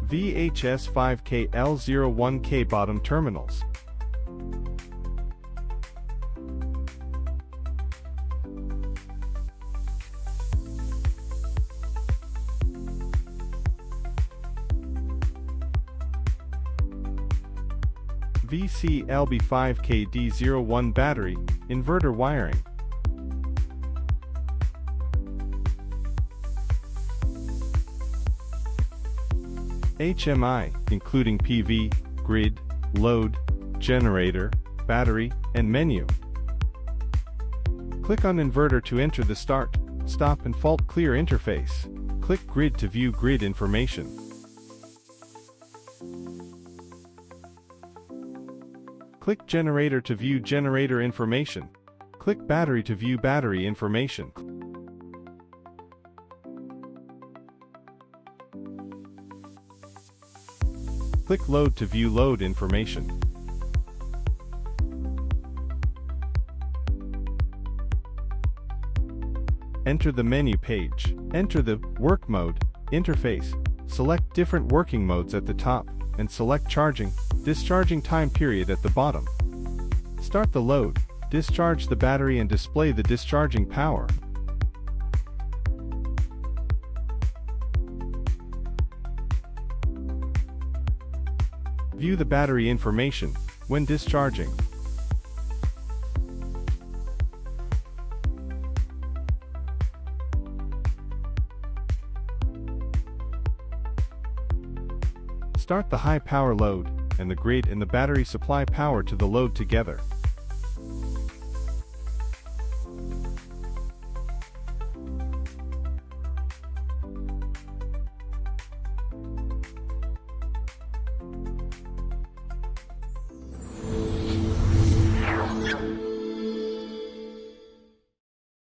VHS5K-L01K bottom terminals. VCLB5KD01 battery, inverter wiring. HMI, including PV, grid, load, generator, battery, and menu. Click on Inverter to enter the start, stop and fault clear interface. Click Grid to view grid information. Click Generator to view generator information. Click Battery to view battery information. Click Load to view load information. Enter the menu page. Enter the Work Mode interface. Select different working modes at the top, and select Charging, Discharging time period at the bottom. Start the load, discharge the battery and display the discharging power. View the battery information when discharging. Start the high power load, and the grid and the battery supply power to the load together.